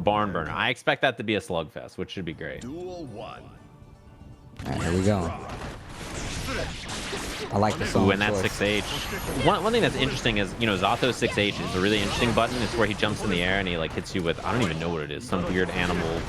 barn burner. I expect that to be a slugfest, which should be great. Duel 1. All right, here we go. I like the song. Ooh, and that 6H. One thing that's interesting is, you know, Zato's 6H is a really interesting button. It's where he jumps in the air and he like hits you with, I don't even know what it is, some weird animal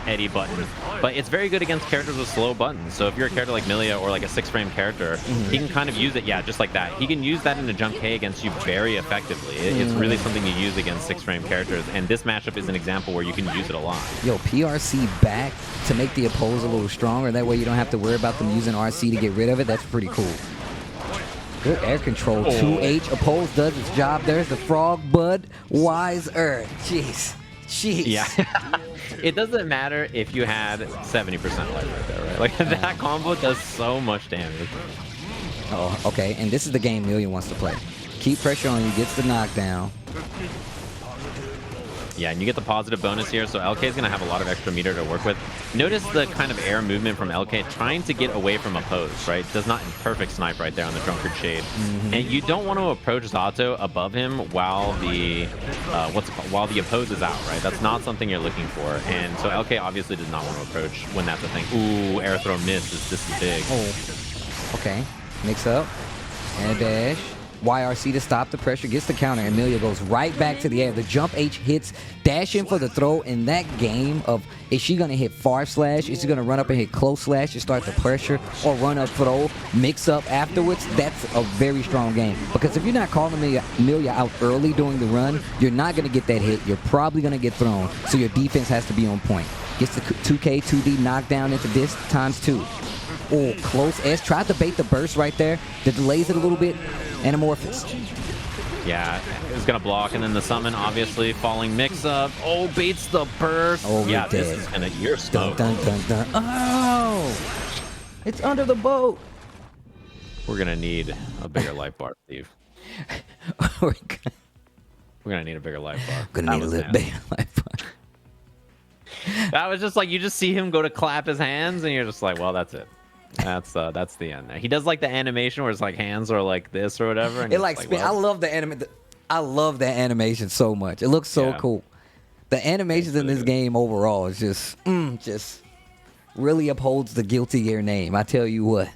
Eddie button. But it's very good against characters with slow buttons. So if you're a character like Millia or like a 6-frame character, he can kind of use it, yeah, just like that. He can use that in a jump K against you very effectively. It's really something you use against 6-frame characters. And this matchup is an example where you can use it a lot. Yo, PRC back to make the opposed a little stronger. That way you don't have to worry about them using RC to get rid of it. That's pretty cool. Good air control. 2H. Opposed does its job. There's the frog bud. Wise Earth. Jeez. Jeez. Yeah. It doesn't matter if you had 70% life right there, right? Like, that combo does so much damage. Oh, okay. And this is the game Millia wants to play. Keep pressure on you. Gets the knockdown. Yeah, and you get the positive bonus here, so LK is going to have a lot of extra meter to work with. Notice the kind of air movement from LK, trying to get away from oppose, right? Does not perfect snipe right there on the Drunkard Shade. And you don't want to approach Zato above him while the while the oppose is out, right? That's not something you're looking for. And so LK obviously does not want to approach when that's a thing. Ooh, air throw misses. This is big. Oh, okay. Mix up and a dash. YRC to stop the pressure, gets the counter, and Millia goes right back to the air. The jump H hits, dash in for the throw. In that game of, is she going to hit far slash, is she going to run up and hit close slash to start the pressure, or run up throw, mix up afterwards? That's a very strong game. Because if you're not calling Millia out early during the run, you're not going to get that hit. You're probably going to get thrown, so your defense has to be on point. Gets the 2K, 2D knockdown into this ×2. Oh, close S. Tried to bait the burst right there. The delays it a little bit. Anamorphous. Yeah, it's going to block, and then the summon, obviously, falling mix-up. Oh, baits the burst. Oh, yeah, this is going to... You're smoked. Dun, dun, dun, dun. Oh! It's under the boat. We're going to need a bigger life bar, Steve. We're going to need a bigger life bar. going to need a little bigger life bar. That was just like, you just see him go to clap his hands, and you're just like, well, that's it. That's the end there. He does like the animation where it's like hands are like this or whatever. And it like spin. well, I love the I love that animation so much. It looks so cool. The animations in this game overall is just really upholds the Guilty Gear name. I tell you what.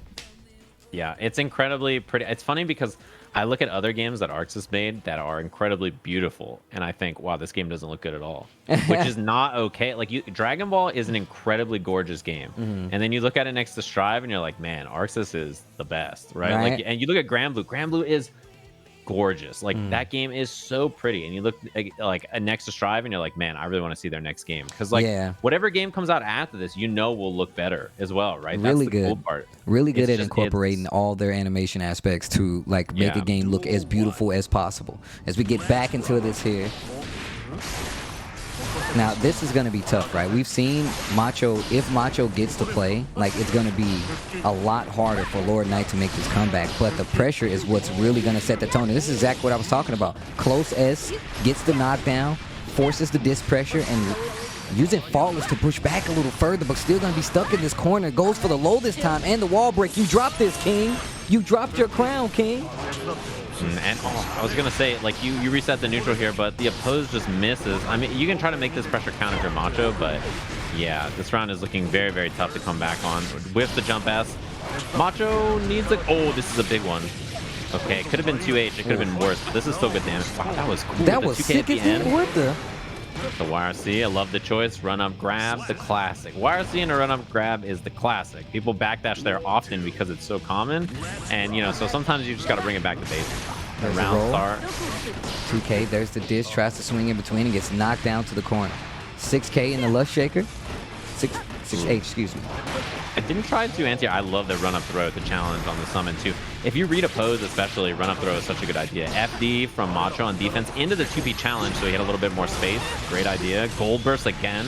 Yeah, it's incredibly pretty. It's funny because I look at other games that Arx has made that are incredibly beautiful, and I think, wow, this game doesn't look good at all, which is not okay. Like, Dragon Ball is an incredibly gorgeous game, and then you look at it next to Strive, and you're like, man, Arxis is the best, right? Like, and you look at Grand Blue. Grand Blue is gorgeous. Like, that game is so pretty, and you look like next to Strive, and you're like, man, I really want to see their next game, because like whatever game comes out after this, you know, will look better as well, right? Really That's the good. cool part. Really good at incorporating all their animation aspects to like make a game look as beautiful as possible. As we get back into this here. Now, this is going to be tough, right? We've seen Macho, if Macho gets to play, like, it's going to be a lot harder for Lord Knight to make this comeback, but the pressure is what's really going to set the tone. And this is exactly what I was talking about. Close S, gets the knockdown, forces the disc pressure, and using Faultless to push back a little further, but still going to be stuck in this corner. Goes for the low this time, and the wall break. You dropped this, King. You dropped your crown, King. And I was going to say, like, you reset the neutral here, but the oppose just misses. I mean, you can try to make this pressure count if you're Macho, but yeah, this round is looking very, very tough to come back on. With the jump S, Macho needs a... Oh, this is a big one. Okay, it could have been 2H. It could have been worse, but this is still good damage. Wow, that was cool. That was sick at the end. What the... The YRC, I love the choice. Run up grab, the classic. YRC and a run up grab is the classic. People backdash there often because it's so common, and you know, so sometimes you just got to bring it back to basics. The round start. 2K, there's the dish, tries to swing in between and gets knocked down to the corner. 6K in the Lust Shaker. 6H, excuse me. I didn't try to anti. I love the run up throw, the challenge on the summon too. If you read oppose, especially run up throw is such a good idea. FD from Macho on defense into the 2P challenge, so he had a little bit more space. Great idea. Gold burst again.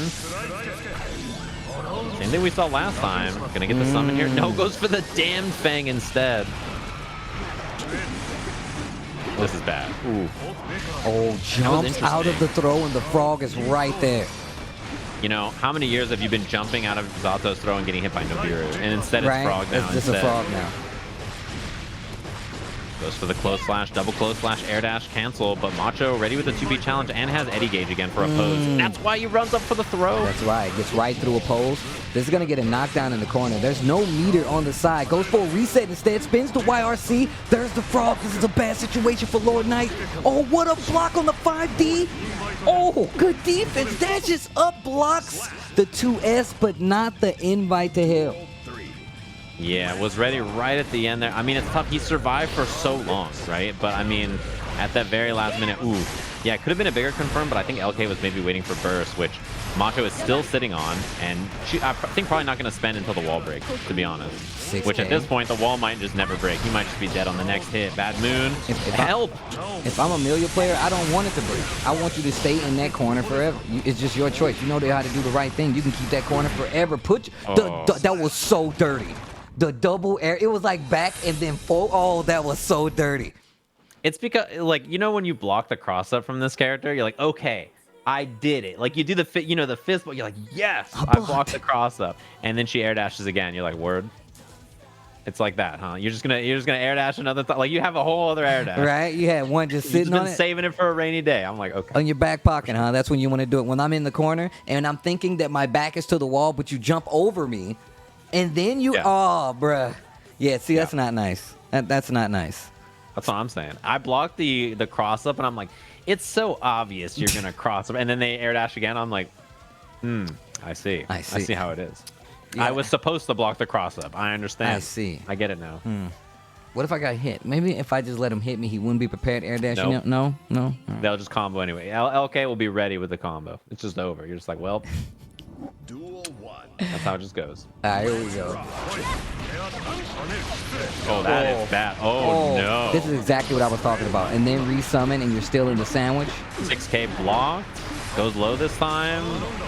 Same thing we saw last time. Gonna get the summon here. No, goes for the damned Fang instead. This is bad. Ooh. Oh, jumps out of the throw and the frog is right there. You know, how many years have you been jumping out of Zato's throw and getting hit by Nobiru? And instead it's frog now. It's just a frog now. Goes for the close slash, double close slash, air dash, cancel. But Macho ready with the 2B challenge and has Eddie Gauge again for a pose. That's why he runs up for the throw. That's right. Gets right through a pose. This is going to get a knockdown in the corner. There's no meter on the side. Goes for a reset instead. Spins to YRC. There's the frog. This is a bad situation for Lord Knight. Oh, what a block on the 5D. Oh, good defense. That just up blocks the 2S, but not the invite to hell. Yeah, was ready right at the end there. I mean, it's tough. He survived for so long, right? But, I mean, at that very last minute, ooh. Yeah, it could have been a bigger confirm, but I think LK was maybe waiting for burst, which Macho is still sitting on. And I think probably not going to spend until the wall breaks, to be honest. 6K. Which at this point, the wall might just never break. He might just be dead on the next hit. Bad moon. Help! If I'm a Millia player, I don't want it to break. I want you to stay in that corner forever. It's just your choice. You know how to do the right thing. You can keep that corner forever. That was so dirty. The double air, it was like back and then forward. Oh, that was so dirty. It's because, like, you know when you block the cross up from this character, you're like, okay, I did it. Like, you do the the fist, but you're like, yes, I blocked the cross up. And then she air dashes again. You're like, word. It's like that, huh? You're just gonna air dash another like you have a whole other air dash. Right? You had one just sitting on it. Saving it for a rainy day. I'm like, okay. On your back pocket, huh? That's when you want to do it. When I'm in the corner and I'm thinking that my back is to the wall, but you jump over me. And then you, oh, bruh. Yeah, see, that's not nice. That's not nice. That's what I'm saying. I blocked the cross up, and I'm like, it's so obvious you're going to cross up. And then they air dash again. I'm like, I see. I see how it is. Yeah. I was supposed to block the cross up. I understand. I see. I get it now. What if I got hit? Maybe if I just let him hit me, he wouldn't be prepared to air dash. Nope. No? They'll just combo anyway. LK will be ready with the combo. It's just over. You're just like, well... That's how it just goes. All right, here we go. Oh, that is bad. Oh, no. This is exactly what I was talking about. And then resummon, and you're still in the sandwich. 6K blocked. Goes low this time.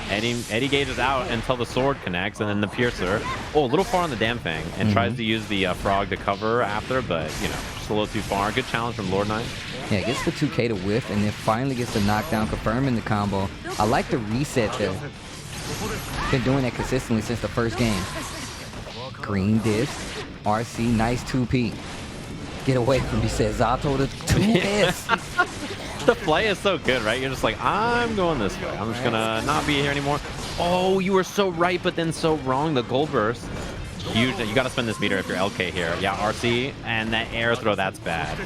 Eddie Gauge is out until the sword connects, and then the piercer. Oh, a little far on the damn thing, and tries to use the frog to cover after, but, just a little too far. Good challenge from Lord Knight. Yeah, gets the 2K to whiff, and then finally gets the knockdown, confirming the combo. I like the reset there. Been doing that consistently since the first game. Green disc. RC, nice 2P. Get away from me, says Zato to 2S. The play is so good, right? You're just like, I'm going this way. I'm just going to not be here anymore. Oh, you were so right, but then so wrong. The gold burst. Huge. You got to spend this meter if you're LK here. Yeah, RC. And that air throw, that's bad.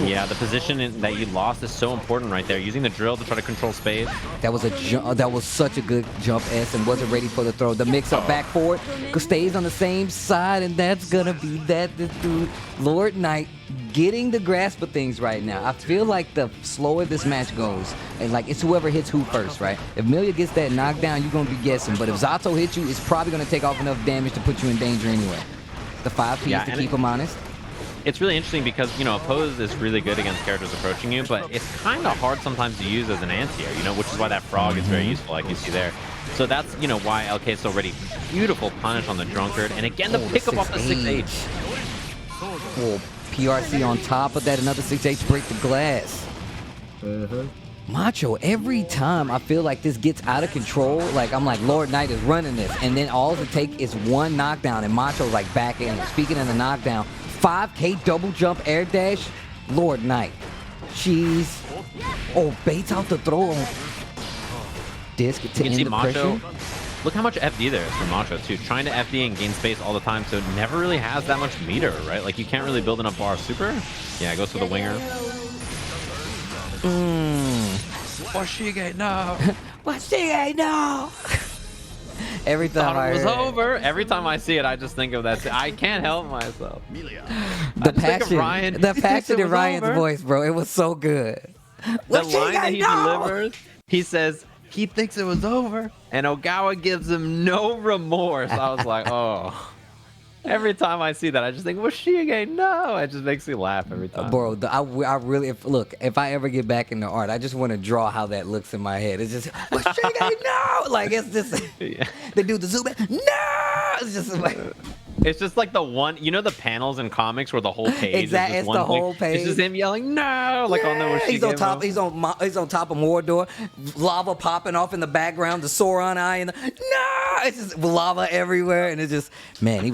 Yeah, the position that you lost is so important right there. Using the drill to try to control space. That was that was such a good jump S and wasn't ready for the throw. The mix-up back forward stays on the same side, and that's gonna be that. This dude, Lord Knight, getting the grasp of things right now. I feel like the slower this match goes, and like it's whoever hits who first, right? If Millia gets that knockdown, you're gonna be guessing. But if Zato hits you, it's probably gonna take off enough damage to put you in danger anyway. The 5Ps to keep him honest. It's really interesting because, oppose is really good against characters approaching you, but it's kind of hard sometimes to use as an anti-air, which is why that frog is very useful, like you see there. So that's, why LK is so ready. Beautiful punish on the drunkard, and again, the pickup off the 6H. Oh, PRC on top of that, another 6H break the glass. Macho, every time I feel like this gets out of control, like I'm like, Lord Knight is running this, and then all it takes is one knockdown, and Macho's like back in. Speaking of the knockdown, 5K double jump air dash, Lord Knight. Jeez. Oh, baits out the throw. Disc to end the Macho. pressure. Look how much FD there is for Macho, too. Trying to FD and gain space all the time, so it never really has that much meter, right? Like, you can't really build enough bar super. Yeah, it goes for the winger. Washige, no. Washige, no. Every time it was over. Every time I see it, I just think of that. I can't help myself. The passion in Ryan's voice, bro. It was so good. The line that he delivers, he says he thinks it was over, and Ogawa gives him no remorse. I was like, oh. Every time I see that, I just think, Washige, no. It just makes me laugh every time. Bro, I really, if I ever get back into art, I just want to draw how that looks in my head. It's just, Washige, no. Like, it's just, they do the zoom in, no. It's just like, It's just like the one, you know, the panels in comics where the whole page Exactly, is it's just one the whole thing? page. It's just him yelling, no, like on the Washige He's on top. mode. He's on top of Mordor. Lava popping off in the background. The Sauron eye and no, it's just lava everywhere, and it's just man. He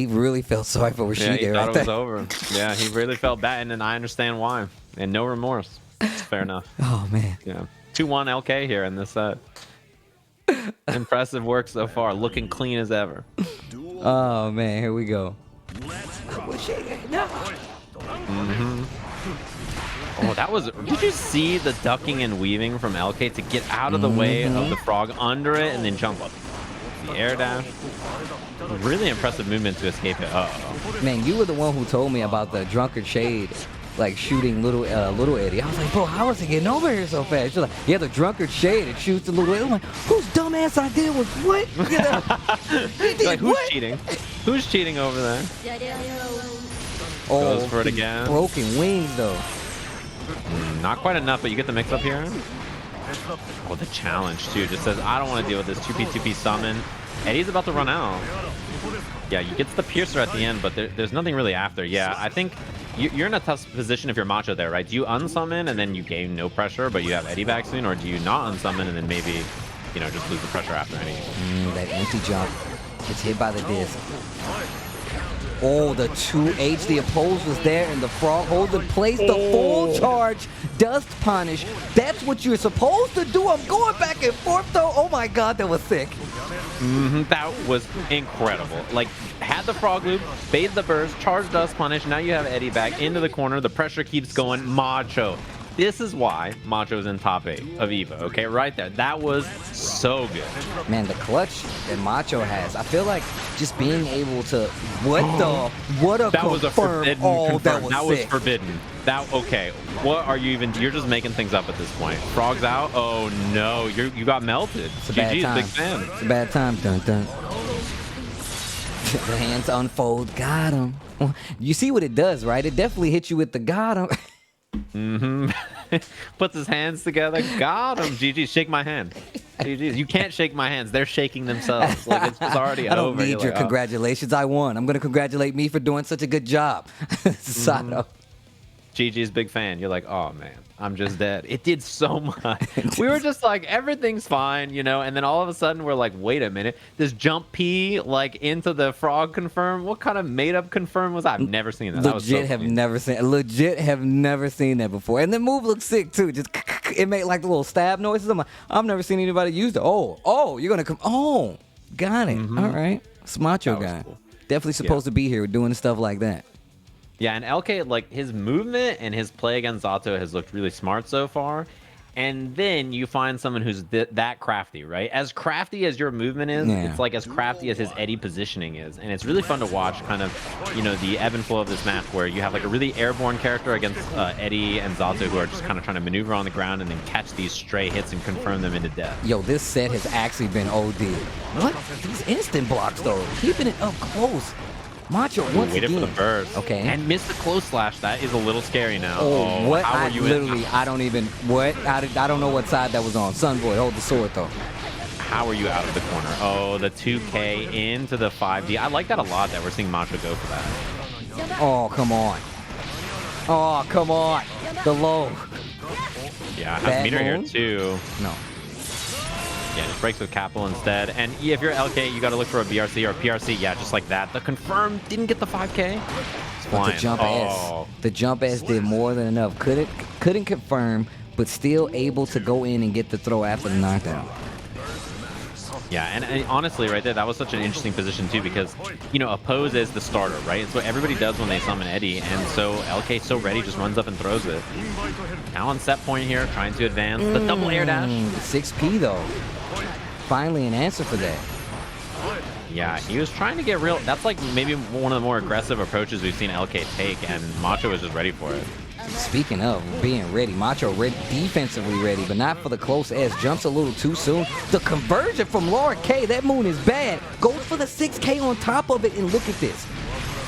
really felt sorry for Yeah, Washige he right thought it there. was over. Yeah, he really felt bad, and I understand why. And no remorse. It's fair enough. Oh man. Yeah. 2-1 LK here in this set. Impressive work so far. Looking clean as ever. Oh man, here we go. Oh, that was... Did you see the ducking and weaving from LK to get out of the way of the frog under it and then jump up? The air dash. Really impressive movement to escape it. Uh-oh. Man, you were the one who told me about the drunkard shade, like shooting little Eddie. I was like, bro, how is he getting over here so fast? She's like, yeah, the drunkard shade, it shoots the little Eddie. I'm like, whose dumbass idea was what? You know, he did Like, who's what? cheating? Who's cheating over there? Oh, Goes for it again. broken wings though. Not quite enough, but you get the mix up here. Oh, the challenge too. Just says, I don't want to deal with this 2P summon. Eddie's about to run out. Yeah, you get the piercer at the end, but there's nothing really after. Yeah, I think you're in a tough position if you're Macho there, right? Do you unsummon and then you gain no pressure, but you have Eddie back soon, or do you not unsummon and then maybe, you know, just lose the pressure after Eddie? That empty jump gets hit by the disc. Oh, the 2H, the oppose was there, and the frog holds in place. The full charge dust punish. That's what you're supposed to do. I'm going back and forth, though. Oh my God, that was sick. That was incredible. Like, had the frog loop, bathed the burst, charged dust punish. Now you have Eddie back into the corner. The pressure keeps going. Macho. This is why Macho's in top 8 of EVO. Okay, right there. That was so good. Man, the clutch that Macho has, I feel like just being able to, what a That was a forbidden confirm. That was sick. Forbidden. Okay. What are you even? You're just making things up at this point. Frog's out. Oh no, you got melted. It's a bad GG's time. big fan. It's a bad time. Dun dun. The hands unfold. Got him. You see what it does, right? It definitely hits you with the got him. Puts his hands together. Got him. GG, shake my hand. GG. You can't shake my hands. They're shaking themselves. Like it's already I don't over. need You're your like, congratulations. I won. I'm going to congratulate me for doing such a good job. Sato. GG's big fan. You're like, oh man, I'm just dead. It did so much. We were just like, everything's fine, you know, and then all of a sudden we're like, wait a minute, this jump P like into the frog confirm. What kind of made up confirm was that? I've never seen that. Legit have never seen that before. And the move looks sick too. Just it made like the little stab noises. I'm like, I've never seen anybody use it. Oh, you're gonna come. Oh, got it. All right, it's Macho guy. Cool. Definitely supposed to be here doing stuff like that. Yeah, and LK, like, his movement and his play against Zato has looked really smart so far. And then you find someone who's that crafty, right? As crafty as your movement is, it's like as crafty as his Eddie positioning is. And it's really fun to watch kind of, you know, the ebb and flow of this match where you have like a really airborne character against Eddie and Zato who are just kind of trying to maneuver on the ground and then catch these stray hits and confirm them into death. Yo, this set has actually been OD. What? These instant blocks, though. Keeping it up close. Macho once Waited again. for the burst. Okay. And missed the close slash. That is a little scary now. Oh, what? How I are you literally, I don't even, what? I don't know what side that was on. Sunvoid, hold the sword, though. How are you out of the corner? Oh, the 2K into the 5D. I like that a lot that we're seeing Macho go for that. Oh, come on. Oh, come on. The low. Yeah, has Bad meter here move? too. No. Yeah, just breaks with Capel instead. And if you're LK, you got to look for a BRC or a PRC. Yeah, just like that. The confirm didn't get the 5K. It's But flying. the jump S. The jump S did more than enough. Couldn't confirm, but still able to go in and get the throw after the knockdown. Yeah, and honestly, right there, that was such an interesting position too because, you know, oppose is the starter, right? It's what everybody does when they summon Eddie, and so LK so ready, just runs up and throws it. Now on set point here, trying to advance. The double air dash. 6P though. Finally an answer for that. Yeah, he was trying to get real. That's like maybe one of the more aggressive approaches we've seen LK take, and Macho was just ready for it. Speaking of being ready, Macho defensively ready, but not for the close S. Jumps a little too soon. The conversion from Laura K, that moon is bad. Goes for the 6K on top of it, and look at this.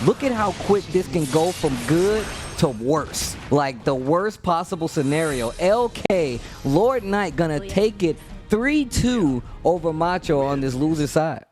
Look at how quick this can go from good to worse. Like the worst possible scenario. LK, Lord Knight gonna take it 3-2 over Macho on this loser side.